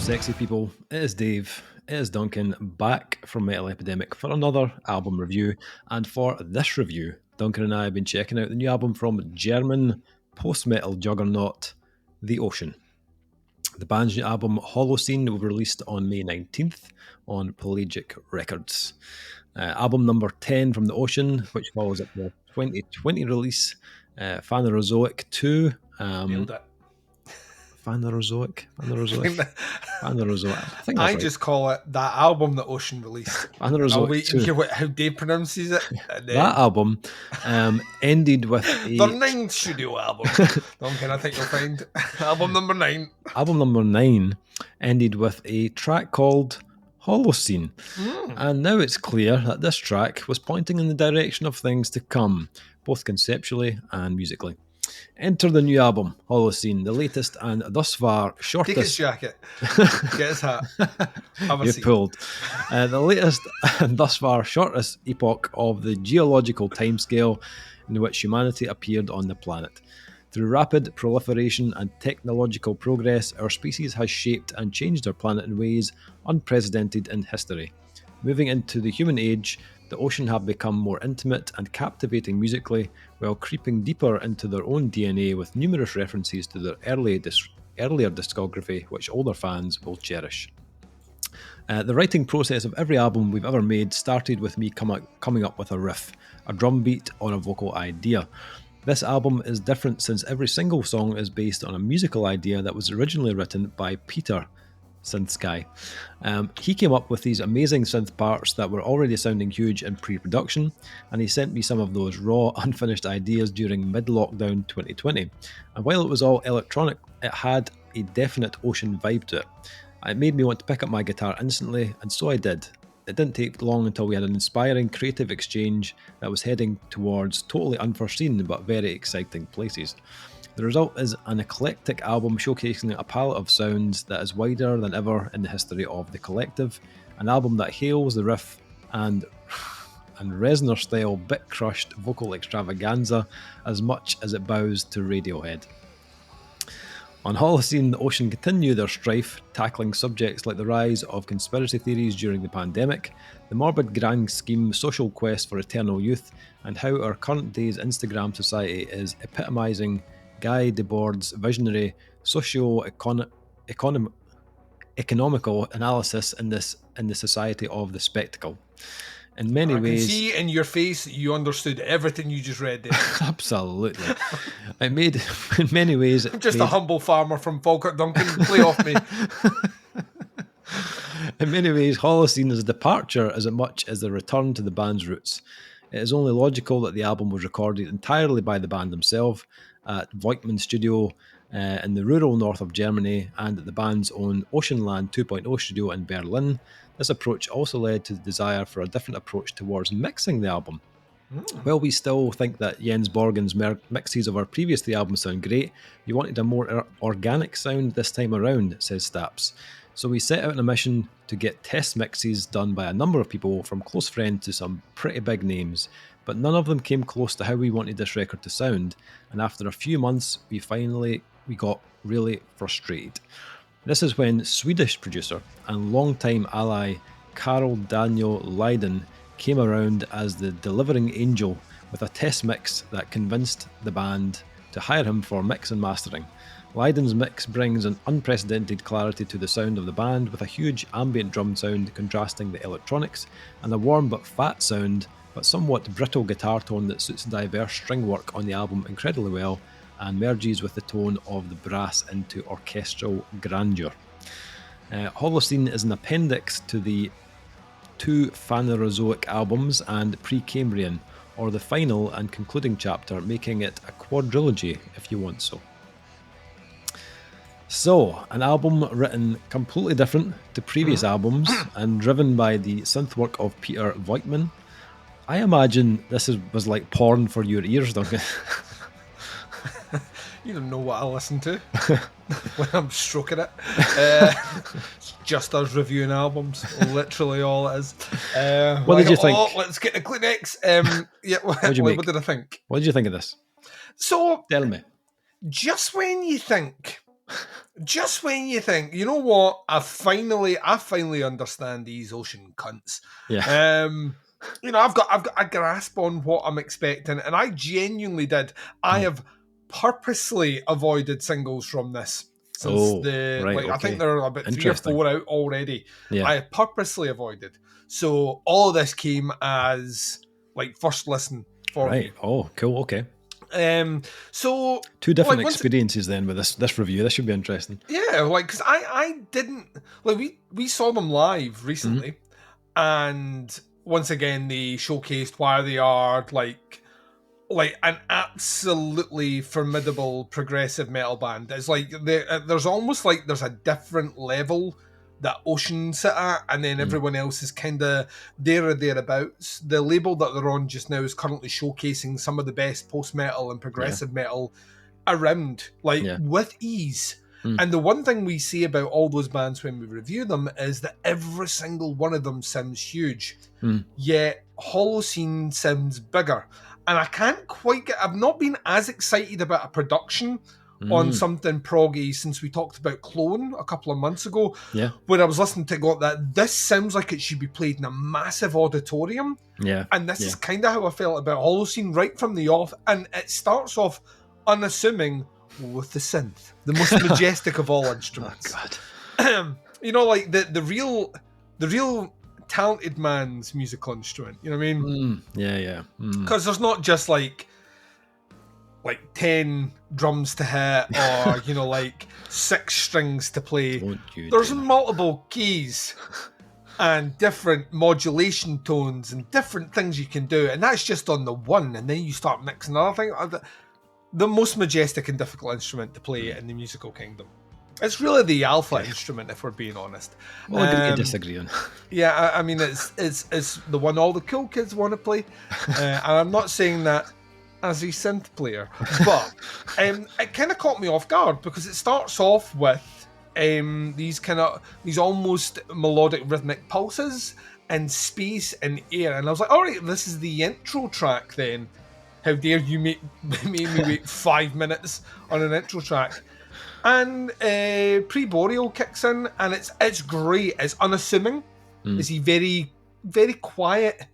sexy people? It is Dave, it is Duncan, back from Metal Epidemic for another album review. And for this review, Duncan and I have been checking out the new album from German post-metal juggernaut, The Ocean. The band's new album, Holocene, will be released on May 19th on Pelagic Records. Album number 10 from The Ocean, which follows up the 2020 release, Phanerozoic 2. Nailed it. Phanerozoic. I think I right. just call it that album that Ocean released. I'll wait and hear how Dave pronounces it. That album ended with their 9th studio album. Duncan, I think you'll find album number 9. Album number 9 ended with a track called Holocene. And now it's clear that this track was pointing in the direction of things to come, both conceptually and musically. Enter the new album, Holocene, the latest and thus far shortest... Take his jacket. Get his hat. Have a you seat. pulled. The latest and thus far shortest epoch of the geological timescale in which humanity appeared on the planet. Through rapid proliferation and technological progress, our species has shaped and changed our planet in ways unprecedented in history. Moving into the human age, the ocean have become more intimate and captivating musically, while creeping deeper into their own DNA with numerous references to their earlier discography, which older fans will cherish. The writing process of every album we've ever made started with me coming up with a riff, a drum beat, or a vocal idea. This album is different since every single song is based on a musical idea that was originally written by Peter, Synth Sky. He came up with these amazing synth parts that were already sounding huge in pre-production, and he sent me some of those raw, unfinished ideas during mid-lockdown 2020. And while it was all electronic, it had a definite Ocean vibe to it. It made me want to pick up my guitar instantly, and so I did. It didn't take long until we had an inspiring creative exchange that was heading towards totally unforeseen but very exciting places. The result is an eclectic album showcasing a palette of sounds that is wider than ever in the history of the collective, an album that hails the riff and Reznor-style bit-crushed vocal extravaganza as much as it bows to Radiohead. On Holocene, the Ocean continue their strife, tackling subjects like the rise of conspiracy theories during the pandemic, the morbid grand scheme social quest for eternal youth, and how our current day's Instagram society is epitomising Guy Debord's visionary socio-economical analysis in the society of the spectacle. In many ways, I can see in your face that you understood everything you just read there. Absolutely. In many ways... I'm just a humble farmer from Falkirk, Duncan. Play off me. In many ways, Holocene is a departure as much as a return to the band's roots. It is only logical that the album was recorded entirely by the band themselves at Voigtman Studio in the rural north of Germany and at the band's own Oceanland 2.0 studio in Berlin. This approach also led to the desire for a different approach towards mixing the album. While we still think that Jens Borgen's mixes of our previous 3 albums sound great, we wanted a more organic sound this time around, says Staps. So we set out on a mission to get test mixes done by a number of people, from close friends to some pretty big names, but none of them came close to how we wanted this record to sound, and after a few months we got really frustrated. This is when Swedish producer and longtime ally Carl Daniel Leiden came around as the delivering angel with a test mix that convinced the band to hire him for mix and mastering. Leiden's mix brings an unprecedented clarity to the sound of the band, with a huge ambient drum sound contrasting the electronics, and a warm but fat sound, but somewhat brittle guitar tone that suits the diverse string work on the album incredibly well, and merges with the tone of the brass into orchestral grandeur. Holocene is an appendix to the 2 Phanerozoic albums and Precambrian, or the final and concluding chapter, making it a quadrilogy if you want so. So, an album written completely different to previous albums and driven by the synth work of Peter Voigtman. I imagine this was like porn for your ears, Duncan. You don't know what I listen to when I'm stroking it. It's just us reviewing albums, literally all it is. What did you think? Let's get the Kleenex. What did I think? What did you think of this? So, tell me. Just when you think just when you think, you know what, I finally understand these ocean cunts. Yeah. You know, I've got a grasp on what I'm expecting, and I genuinely did. I have purposely avoided singles from this since Right, I think okay. there are about 3 or Interesting. 4 out already. Yeah. I have purposely avoided. So all of this came as like first listen for me. Right. Oh, cool. Okay. So Two different once experiences then with this review. This should be interesting. yeah, like because I didn't like we saw them live recently, and once again they showcased why they are like an absolutely formidable progressive metal band. It's like there's almost like there's a different level that Ocean sit at, and then everyone else is kind of there or thereabouts. The label that they're on just now is currently showcasing some of the best post metal and progressive metal around, like with ease. And the one thing we see about all those bands when we review them is that every single one of them sounds huge, yet Holocene sounds bigger. And I can't quite get, I've not been as excited about a production on something proggy since we talked about Klone a couple of months ago, where I was listening to that this sounds like it should be played in a massive auditorium. And this is kind of how I felt about Holocene right from the off. And it starts off unassuming with the synth, the most majestic of all instruments. Oh, God. You know, like the real talented man's musical instrument. You know what I mean? Yeah. Because there's not just like 10 drums to hit or, you know, like 6 strings to play. There's multiple keys and different modulation tones and different things you can do. And that's just on the one. And then you start mixing other things. The most majestic and difficult instrument to play in the musical kingdom. It's really the alpha instrument, if we're being honest. Well, agree to disagree on. Yeah, I mean, it's the one all the cool kids want to play. And I'm not saying that as a synth player, but it kind of caught me off guard because it starts off with these almost melodic rhythmic pulses and space and air, and I was like, all right, this is the intro track then. How dare you make me wait 5 minutes on an intro track? And Pre-Boreal kicks in, and it's great. It's unassuming. It's a very, very quiet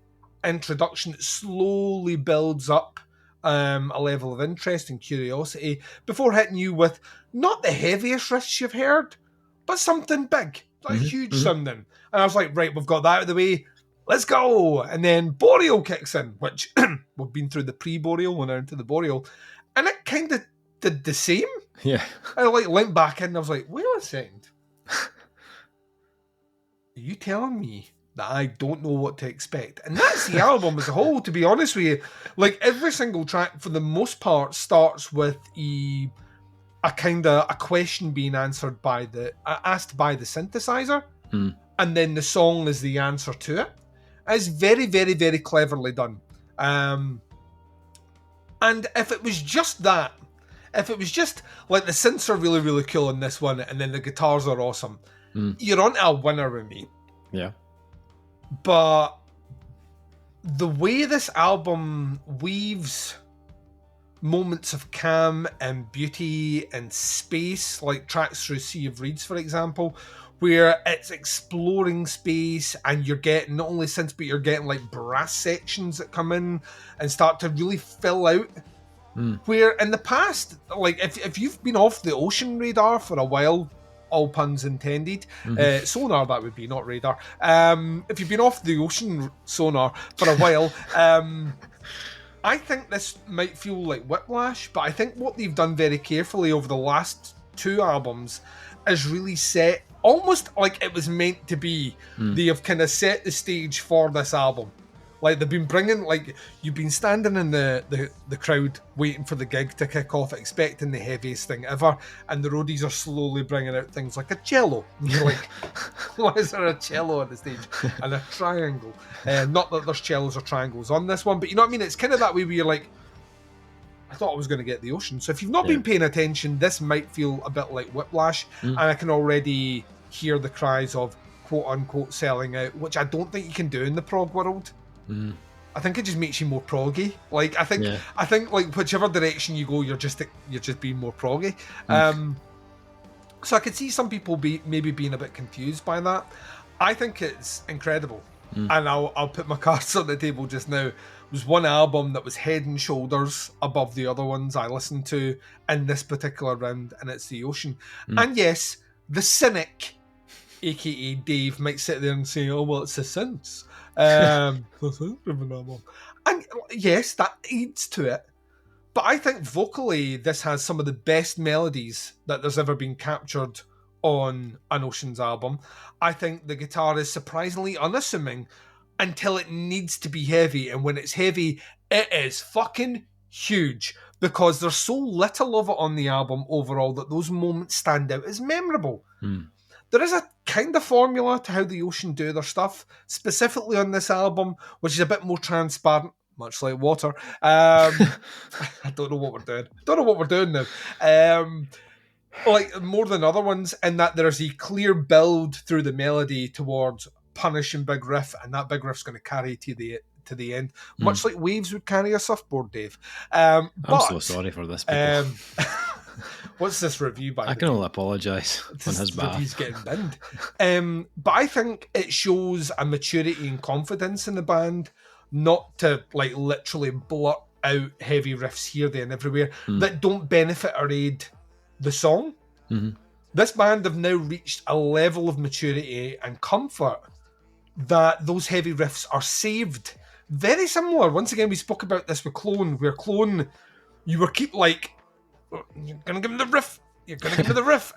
introduction that slowly builds up a level of interest and curiosity before hitting you with not the heaviest riffs you've heard, but something big, like huge something. And I was like, right, we've got that out of the way. Let's go. And then Boreal kicks in, which we've been through the Pre-Boreal, we're now into the Boreal. And it kind of did the same. Yeah. I went back in and I was like, wait a second. Are you telling me that I don't know what to expect? And that's the album as a whole, to be honest with you. Like every single track, for the most part, starts with a question being answered asked by the synthesizer. And then the song is the answer to it. It's very, very, very cleverly done. And if it was just that, if it was just like the synths are really, really cool in this one, and then the guitars are awesome, you're onto a winner with me. Yeah. But the way this album weaves moments of calm and beauty and space, like tracks through Sea of Reeds, for example, where it's exploring space and you're getting not only synths, but you're getting like brass sections that come in and start to really fill out. Where in the past, like if you've been off the ocean radar for a while, all puns intended, sonar that would be, not radar. If you've been off the ocean sonar for a while, I think this might feel like Whiplash, but I think what they've done very carefully over the last 2 albums is really set almost like it was meant to be. They have kind of set the stage for this album. Like they've been bringing, like you've been standing in the crowd waiting for the gig to kick off, expecting the heaviest thing ever, and the roadies are slowly bringing out things like a cello. And you're like, why is there a cello on the stage? And a triangle. Not that there's cellos or triangles on this one, but you know what I mean? It's kind of that way where you're like, I thought I was going to get the ocean. So if you've not been paying attention, this might feel a bit like Whiplash, and I can already hear the cries of quote-unquote selling out, which I don't think you can do in the prog world. I think it just makes you more proggy. Like I think like whichever direction you go, you're just being more proggy. So I could see some people maybe being a bit confused by that. I think it's incredible. And I'll put my cards on the table just now. It was one album that was head and shoulders above the other ones I listened to in this particular round, and it's The Ocean. And yes, the cynic, aka Dave, might sit there and say, oh, well, it's the synths. And yes, that aids to it. But I think vocally, this has some of the best melodies that there's ever been captured on an Ocean's album. I think the guitar is surprisingly unassuming until it needs to be heavy. And when it's heavy, it is fucking huge because there's so little of it on the album overall that those moments stand out as memorable. There is a kind of formula to how the Ocean do their stuff, specifically on this album, which is a bit more transparent, much like water. I don't know what we're doing now. Like more than other ones, in that there's a clear build through the melody towards punishing big riff, and that big riff's going to carry to the end, much like waves would carry a surfboard, Dave. I'm so sorry for this, people. What's this review by? I can only apologise on his behalf. Review's getting binned. But I think it shows a maturity and confidence in the band, not to like literally blurt out heavy riffs here, there, and everywhere that don't benefit or aid the song. This band have now reached a level of maturity and comfort that those heavy riffs are saved. Very similar. Once again, we spoke about this with Klone, where Klone, you were keep like, you're gonna give him the riff,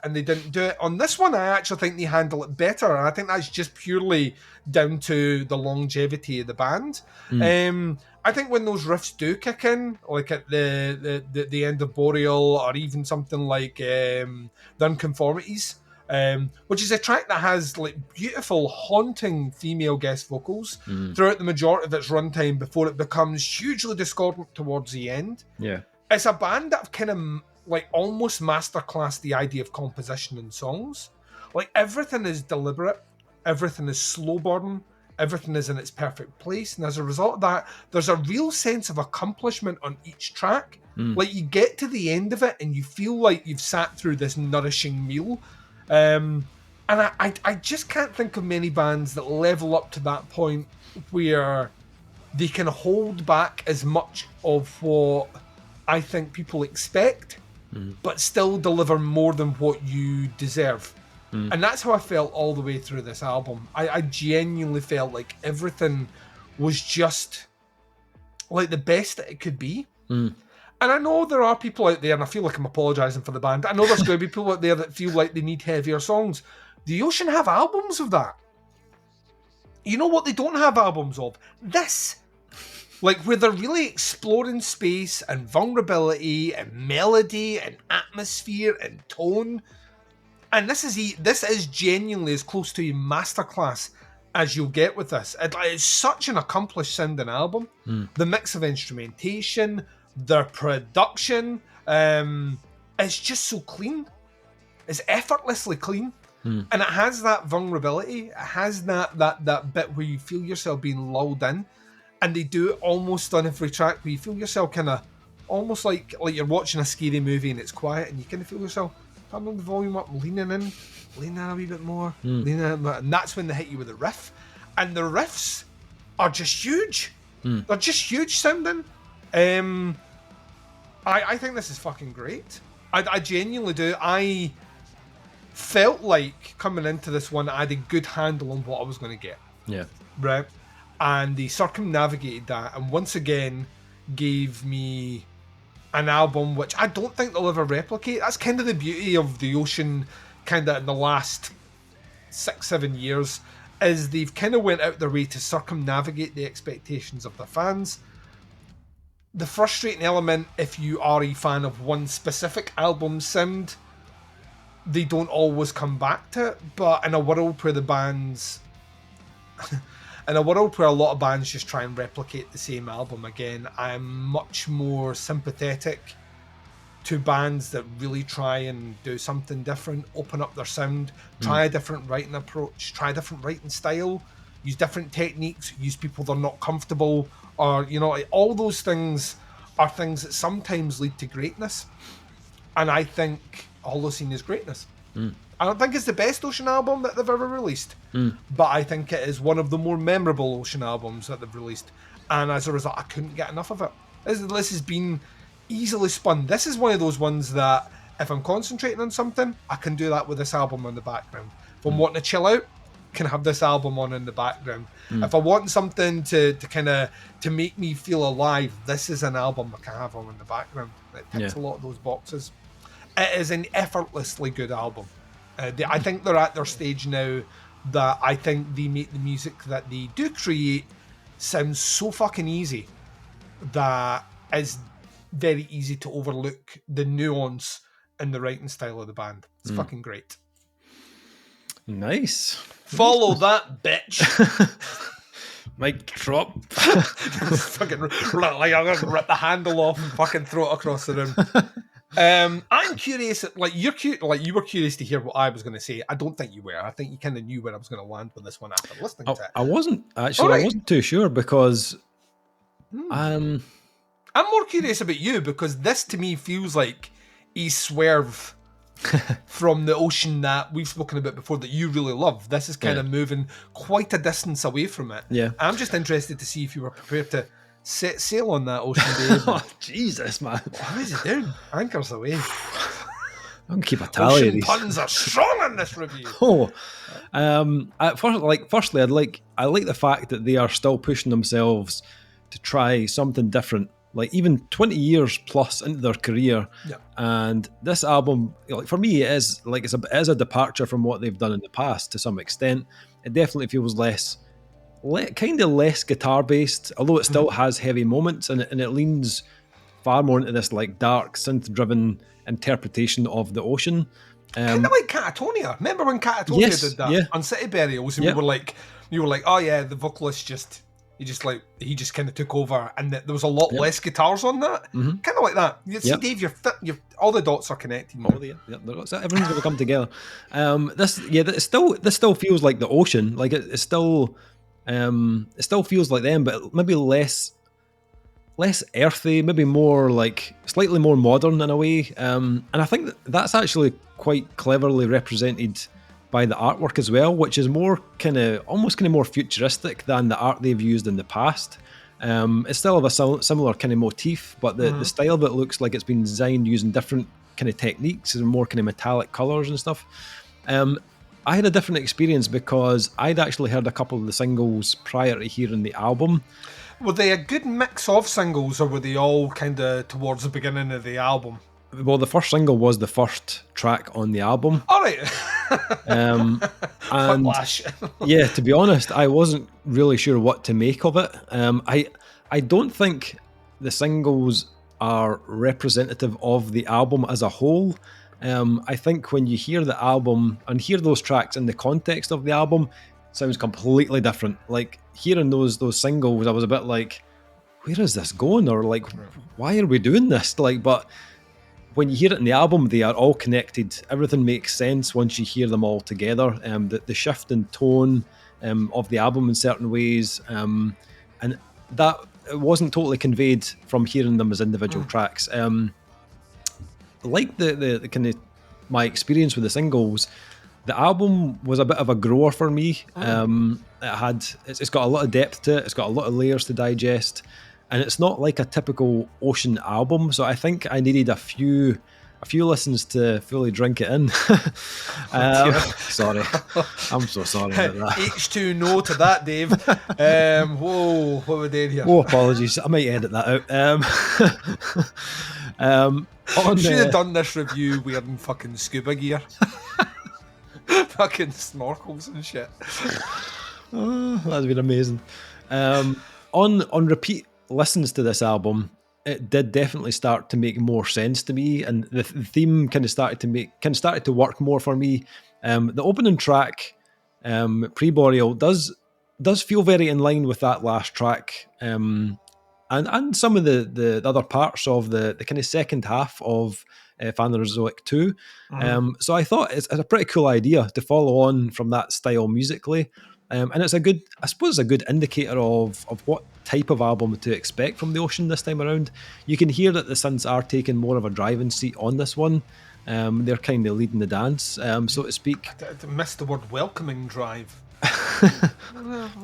and they didn't do it. On this one, I actually think they handle it better, and I think that's just purely down to the longevity of the band. I think when those riffs do kick in, like at the end of Boreal, or even something like The Unconformities, which is a track that has like beautiful, haunting female guest vocals throughout the majority of its runtime before it becomes hugely discordant towards the end. Yeah. It's a band that have kind of like almost masterclassed the idea of composition in songs. Like everything is deliberate, everything is slow burn, everything is in its perfect place, and as a result of that, there's a real sense of accomplishment on each track. Like you get to the end of it and you feel like you've sat through this nourishing meal. And I just can't think of many bands that level up to that point where they can hold back as much of what I think people expect, but still deliver more than what you deserve. And that's how I felt all the way through this album. I genuinely felt like everything was just like the best that it could be. And I know there are people out there, and I feel like I'm apologising for the band, I know there's going to be people out there that feel like they need heavier songs. The Ocean have albums of that. You know what they don't have albums of? This. Like, where they're really exploring space and vulnerability and melody and atmosphere and tone. And this is genuinely as close to a masterclass as you'll get with this. It's such an accomplished sounding album. The mix of instrumentation, their production, it's just so clean. It's effortlessly clean. And it has that vulnerability. It has that bit where you feel yourself being lulled in. And they do it almost on every track where you feel yourself kind of almost like you're watching a scary movie and it's quiet and you kind of feel yourself turning the volume up, leaning in a wee bit more, leaning in, and that's when they hit you with the riff. And the riffs are just huge. They're just huge sounding. I think this is fucking great. I genuinely do. I felt like coming into this one, I had a good handle on what I was going to get. Yeah. Right. And they circumnavigated that and once again gave me an album which I don't think they'll ever replicate. That's kind of the beauty of the Ocean kind of in the last 6-7 years, is they've kind of went out their way to circumnavigate the expectations of their fans. The frustrating element, if you are a fan of one specific album's sound, they don't always come back to it. But in a world where the bands... in a world where a lot of bands just try and replicate the same album again, I'm much more sympathetic to bands that really try and do something different, open up their sound, try a different writing approach, try a different writing style, use different techniques, use people they're not comfortable, or, you know, all those things are things that sometimes lead to greatness. And I think Holocene is greatness. I don't think it's the best Ocean album that they've ever released, but I think it is one of the more memorable Ocean albums that they've released. And as a result, I couldn't get enough of it. This has been easily spun. This is one of those ones that if I'm concentrating on something, I can do that with this album on the background. If I'm wanting to chill out, can have this album on in the background. If I want something to kind of to make me feel alive, this is an album I can have on in the background. It ticks a lot of those boxes. It is an effortlessly good album. I think they're at their stage now that I think they make the music that they do create sound so fucking easy that is very easy to overlook the nuance in the writing style of the band. It's fucking great. Nice. Follow that, bitch. Mic drop. Fucking like I'm gonna rip the handle off and fucking throw it across the room. I'm curious. You were curious to hear what I was going to say. I don't think you were. I think you kind of knew where I was going to land with this one after listening to it. I wasn't actually. Right. I wasn't too sure because I'm more curious about you because this to me feels like a swerve from the Ocean that we've spoken about before that you really love. This is kind of moving quite a distance away from it. Yeah, I'm just interested to see if you were prepared to set sail on that Ocean, Dave. Oh, Jesus, man. What is it doing? Anchors away. I'm going to keep a tally Ocean of these. puns are strong in this review. Firstly, I like the fact that they are still pushing themselves to try something different. Like even 20 years plus into their career, and this album, like for me, it is a departure from what they've done in the past to some extent. It definitely feels less guitar based, although it still has heavy moments, and it leans far more into this like dark synth driven interpretation of the Ocean. Kind of like Catatonia. Remember when Catatonia did that on City Burials? And you were like, oh yeah, the vocalist he just kind of took over, and there was a lot less guitars on that. Kind of like that. You see, Dave, you're all the dots are connected. Everyone's going to come together. This still feels like the Ocean. Like it still feels like them, but maybe less earthy, maybe more like slightly more modern in a way. And I think that's actually quite cleverly represented by the artwork as well, which is more almost more futuristic than the art they've used in the past. It's still of a similar kind of motif, but the style of it looks like it's been designed using different kind of techniques and more kind of metallic colours and stuff. I had a different experience because I'd actually heard a couple of the singles prior to hearing the album. Were they a good mix of singles, or were they all kind of towards the beginning of the album? Well, the first single was the first track on the album. All right. And yeah, to be honest, I wasn't really sure what to make of it. I don't think the singles are representative of the album as a whole. I think when you hear the album and hear those tracks in the context of the album, it sounds completely different. Like hearing those singles, I was a bit like, where is this going? Or like, why are we doing this? Like, but when you hear it in the album, they are all connected. Everything makes sense once you hear them all together. The shift in tone of the album in certain ways, and that it wasn't totally conveyed from hearing them as individual tracks. Like the kind of my experience with the singles, the album was a bit of a grower for me. It's got a lot of depth to it. It's got a lot of layers to digest. And it's not like a typical Ocean album, so I think I needed a few listens to fully drink it in. Sorry, I'm so sorry about that. H2 no to that, Dave. Whoa, what we're doing here? Oh, apologies. I might edit that out. Should have done this review wearing fucking scuba gear, fucking snorkels and shit. Oh, that'd been amazing. On repeat listens to this album, it did definitely start to make more sense to me, and the theme kind of started to work more for me. The opening track, Pre-Boreal, does feel very in line with that last track, and some of the other parts of the kind of second half of Phanerozoic 2. So I thought it's a pretty cool idea to follow on from that style musically. And it's a good indicator of what type of album to expect from the Ocean this time around. You can hear that the synths are taking more of a driving seat on this one. They're kind of leading the dance, so to speak. I missed the word welcoming drive.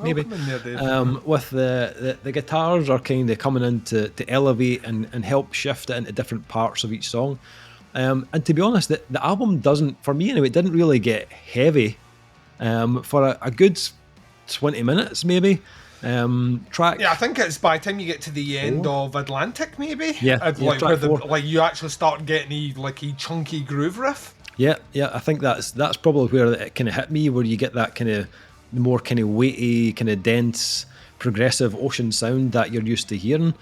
Maybe. Welcome in there, Dave. With the guitars are kind of coming in to elevate and help shift it into different parts of each song. And to be honest, the album doesn't, for me anyway, it didn't really get heavy for a good 20 minutes maybe. Track. Yeah, I think it's by the time you get to the end of Atlantic, maybe. Yeah, like track where 4. like you actually start getting a chunky groove riff. Yeah, I think that's probably where it kind of hit me, where you get that kind of more kind of weighty, kind of dense, progressive ocean sound that you're used to hearing.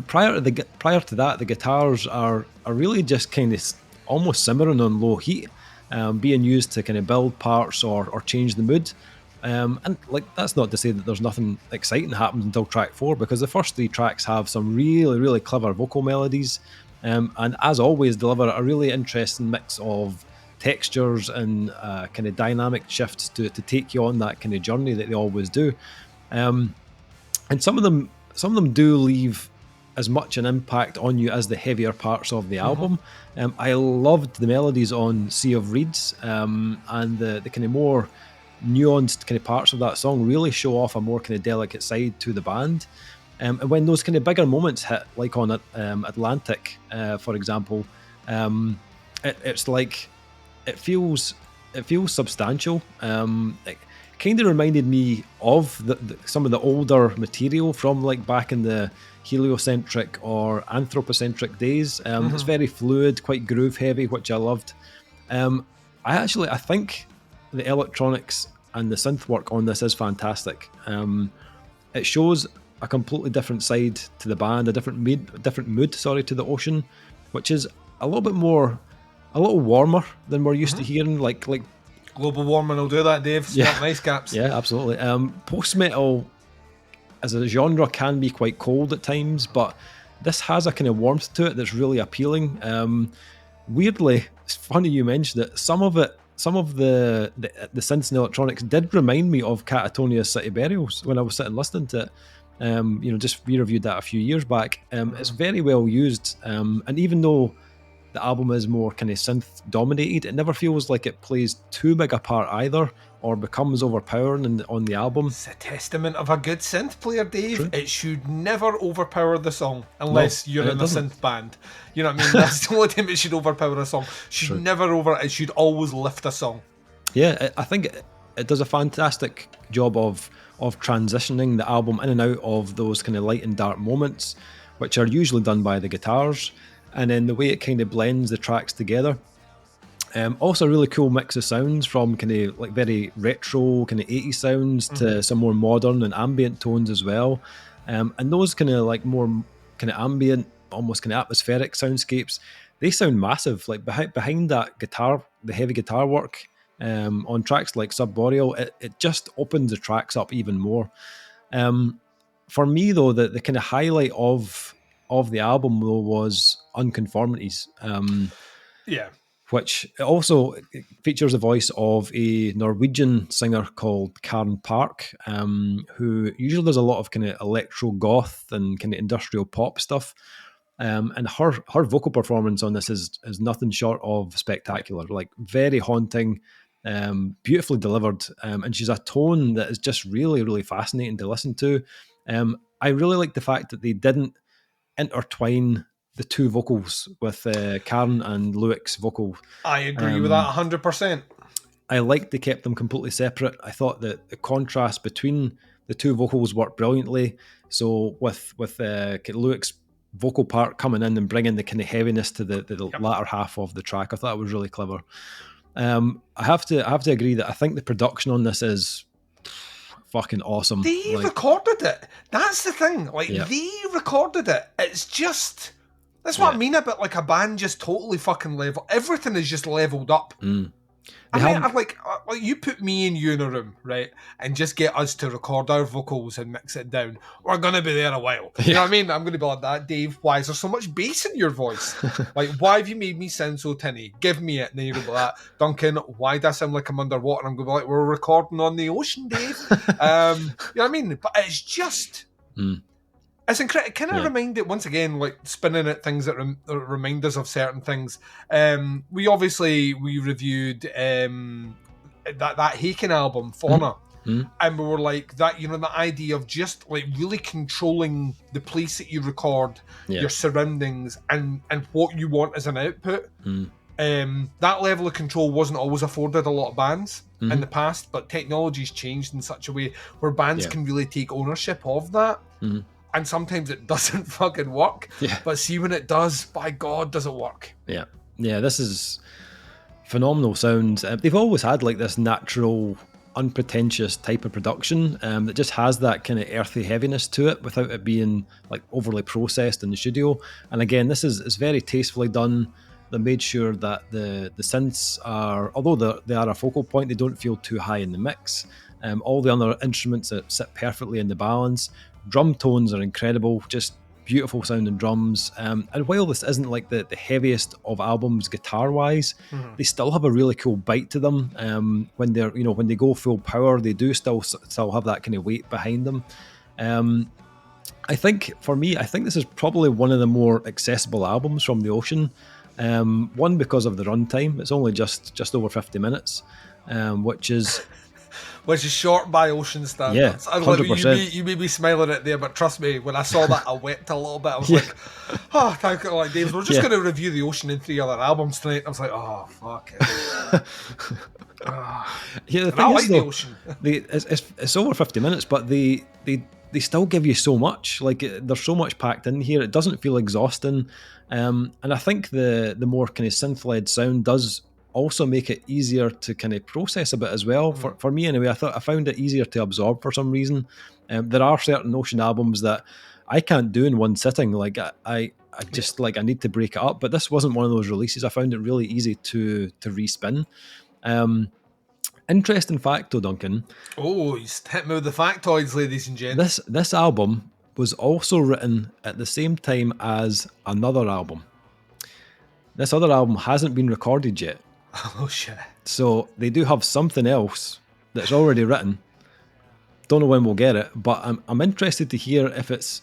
Prior to that, the guitars are really just kind of almost simmering on low heat, being used to kind of build parts or change the mood. And like, that's not to say that there's nothing exciting happens until track 4, because the first 3 tracks have some really, really clever vocal melodies, and as always deliver a really interesting mix of textures and kind of dynamic shifts to take you on that kind of journey that they always do. And some of them do leave as much an impact on you as the heavier parts of the album. I loved the melodies on Sea of Reeds, and the kind of more nuanced kind of parts of that song really show off a more kind of delicate side to the band. And when those kind of bigger moments hit, like on Atlantic, for example, it's like it feels substantial. It kind of reminded me of some of the older material from like back in the heliocentric or anthropocentric days. It's very fluid, quite groove heavy, which I loved. I think the electronics and the synth work on this is fantastic. It shows a completely different side to the band, a different mood to the ocean, which is a little warmer than we're used to hearing. Like global warming will do that, Dave. Smart ice caps. Yeah, absolutely. Post-metal as a genre can be quite cold at times, but this has a kind of warmth to it that's really appealing. Weirdly, it's funny you mentioned it. Some of the synths and electronics did remind me of Catatonia's City Burials when I was sitting listening to it. Just re-reviewed that a few years back. It's very well used, and even though the album is more kind of synth dominated, it never feels like it plays too big a part either or becomes overpowering on the album. It's a testament of a good synth player, Dave. True. It should never overpower the song unless you're in a synth band. You know what I mean? That's the only time it should overpower a song. It should always lift a song. Yeah, I think it does a fantastic job of transitioning the album in and out of those kind of light and dark moments, which are usually done by the guitars, and then the way it kind of blends the tracks together. Also a really cool mix of sounds, from kind of like very retro kind of 80s sounds to some more modern and ambient tones as well. And those kind of like more kind of ambient, almost kind of atmospheric soundscapes, they sound massive. Like behind that guitar, the heavy guitar work on tracks like Subboreal, it just opens the tracks up even more. For me though, the kind of highlight of the album though was Unconformities. Which also features the voice of a Norwegian singer called Karen Park, who usually does a lot of kind of electro goth and kind of industrial pop stuff. And her vocal performance on this is nothing short of spectacular, like very haunting, beautifully delivered. And she's a tone that is just really, really fascinating to listen to. I really like the fact that they didn't intertwine the two vocals with Karen and Luik's vocal. I agree with that 100%. I liked they kept them completely separate. I thought that the contrast between the two vocals worked brilliantly. So with Luik's vocal part coming in and bringing the kind of heaviness to the latter half of the track, I thought it was really clever. I have to agree that I think the production on this is fucking awesome. They recorded it. That's the thing. They recorded it. It's just... That's what I mean about like a band just totally fucking level. Everything is just leveled up. Like you put me and you in a room, right, and just get us to record our vocals and mix it down. We're gonna be there a while. You know what I mean? I'm gonna be like that, Dave. Why is there so much bass in your voice? Like, why have you made me sound so tinny? Give me it. And then you're gonna be like, Duncan, why do I sound like I'm underwater? And I'm gonna be like, we're recording on the ocean, Dave. You know what I mean? But it's just. It's incredible. Kind of reminded, once again, like spinning at things that remind us of certain things. We reviewed that Haken album, Fauna. And we were like that, the idea of just like really controlling the place that you record, your surroundings, and what you want as an output. That level of control wasn't always afforded a lot of bands in the past, but technology's changed in such a way where bands can really take ownership of that. And sometimes it doesn't fucking work. But see, when it does, by God, does it work? Yeah, this is phenomenal sound. They've always had like this natural, unpretentious type of production that just has that kind of earthy heaviness to it without it being like overly processed in the studio. And again, this is very tastefully done. They made sure that the synths are, although they are a focal point, they don't feel too high in the mix. All the other instruments that sit perfectly in the balance. Drum tones are incredible, just beautiful sounding drums. And while this isn't like the heaviest of albums guitar-wise, they still have a really cool bite to them. When they're, when they go full power, they do still have that kind of weight behind them. I think for me, this is probably one of the more accessible albums from the Ocean. One, because of the runtime. It's only just over 50 minutes, which is short by Ocean standards. Yeah, 100%. You may be smiling at there, but trust me, when I saw that, I wept a little bit. I was like, oh, thank you. Like, Dave, we're just going to review the Ocean and 3 other albums tonight. I was like, oh, fuck it. The thing is, the Ocean. It's over 50 minutes, but they still give you so much. Like, there's so much packed in here. It doesn't feel exhausting. And I think the more kind of synth-led sound does also make it easier to kind of process a bit as well. For me anyway, I found it easier to absorb for some reason. There are certain Ocean albums that I can't do in one sitting. Like I just like I need to break it up. But this wasn't one of those releases. I found it really easy to respin. Interesting fact though, Duncan. Oh, he's hit me with the factoids, ladies and gents. This album was also written at the same time as another album. This other album hasn't been recorded yet. Oh shit. So they do have something else that's already written. Don't know when we'll get it, but I'm interested to hear if is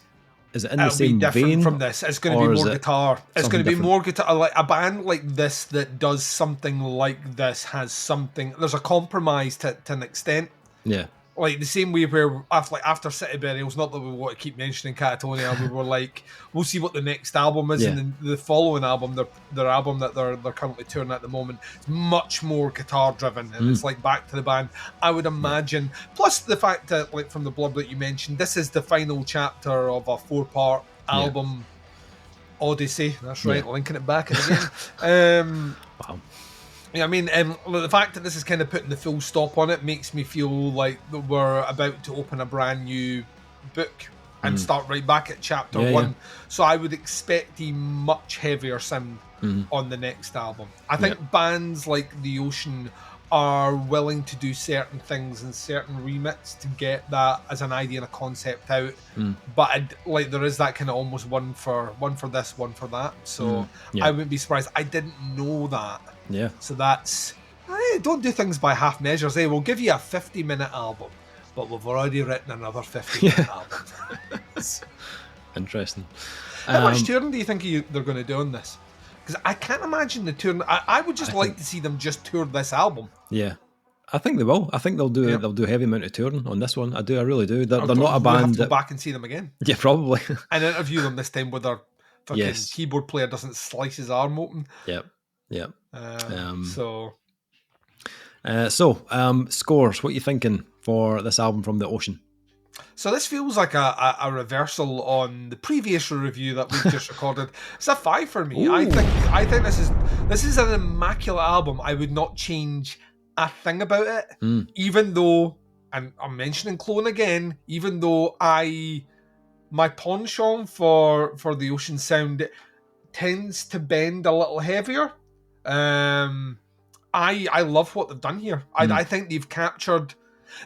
it in the same vein from this. It's going to be more guitar. It's going to be more guitar. Like a band like this that does something like this has something. There's a compromise to an extent. Yeah. Like the same way where after City Burials, not that we want to keep mentioning Catatonia, we were like, we'll see what the next album is, and then the following album, their album that they're currently touring at the moment, is much more guitar driven, and it's like back to the band, I would imagine. Plus the fact that, like from the blurb that you mentioned, this is the final chapter of a 4-part album odyssey. That's right, linking it back again. Wow. Yeah, I mean, the fact that this is kind of putting the full stop on it makes me feel like we're about to open a brand new book and start right back at chapter 1. Yeah. So I would expect a much heavier sound on the next album. I think bands like The Ocean are willing to do certain things and certain remits to get that as an idea and a concept out. But there is that kind of almost one for this, one for that. So I wouldn't be surprised. I didn't know that. Yeah. So that's don't do things by half measures. We'll give you a 50-minute album, but we've already written another 50-minute album. Interesting. How much touring do you think they're going to do on this? Because I can't imagine the touring. I would just like to see them just tour this album. Yeah, I think they will. I think they'll do they'll do a heavy amount of touring on this one. I really do. They're not a band. Have to go back and see them again. Yeah, probably. And interview them this time with their fucking keyboard player doesn't slice his arm open. Yep. Scores. What are you thinking for this album from the Ocean? So this feels like a reversal on the previous review that we've just recorded. It's a 5 for me. Ooh. I think this is an immaculate album. I would not change a thing about it. Even though, and I'm mentioning Klone again, even though my penchant for the Ocean sound tends to bend a little heavier. I love what they've done here. I think they've captured.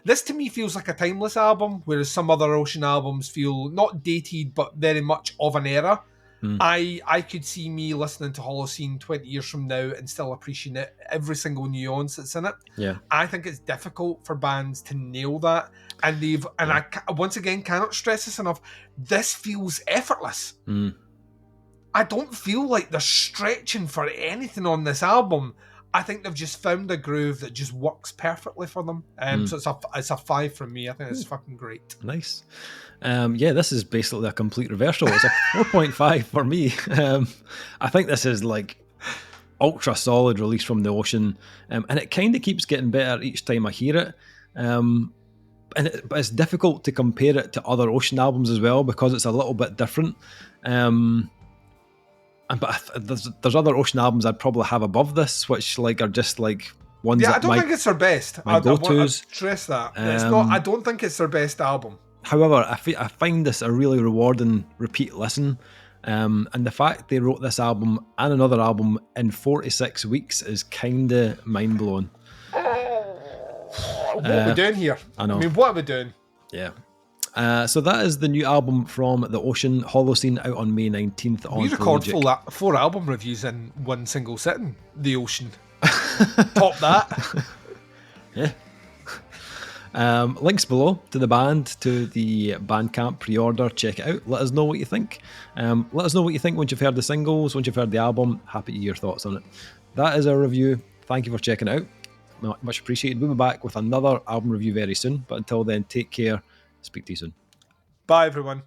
This to me feels like a timeless album, whereas some other Ocean albums feel not dated but very much of an era. I could see me listening to Holocene 20 years from now and still appreciating it, every single nuance that's in it. Yeah. I think it's difficult for bands to nail that, and I once again cannot stress this enough. This feels effortless. I don't feel like they're stretching for anything on this album. I think they've just found a groove that just works perfectly for them. So it's a 5 from me. I think it's fucking great. Nice. Yeah, this is basically a complete reversal. It's a 4.5 for me. I think this is like ultra solid release from the Ocean, and it kind of keeps getting better each time I hear it. But it's difficult to compare it to other Ocean albums as well because it's a little bit different. But there's other Ocean albums I'd probably have above this, which like are just like ones. Yeah, I don't think it's their best. My go-tos. I want to stress that. It's not. I don't think it's their best album. However, I find this a really rewarding repeat listen, and the fact they wrote this album and another album in 46 weeks is kind of mind blowing. What are we doing here? I know. I mean, what are we doing? Yeah. So that is the new album from the Ocean, Holocene, out on May 19th on We record Pelagic. 4 album reviews in one single sitting. The Ocean. Top that. Yeah. Links below to the band, to the Bandcamp pre-order. Check it out. Let us know what you think. Let us know what you think once you've heard the singles, once you've heard the album. Happy to hear your thoughts on it. That is our review. Thank you for checking it out. Much appreciated. We'll be back with another album review very soon. But until then, take care. Speak to you soon. Bye, everyone.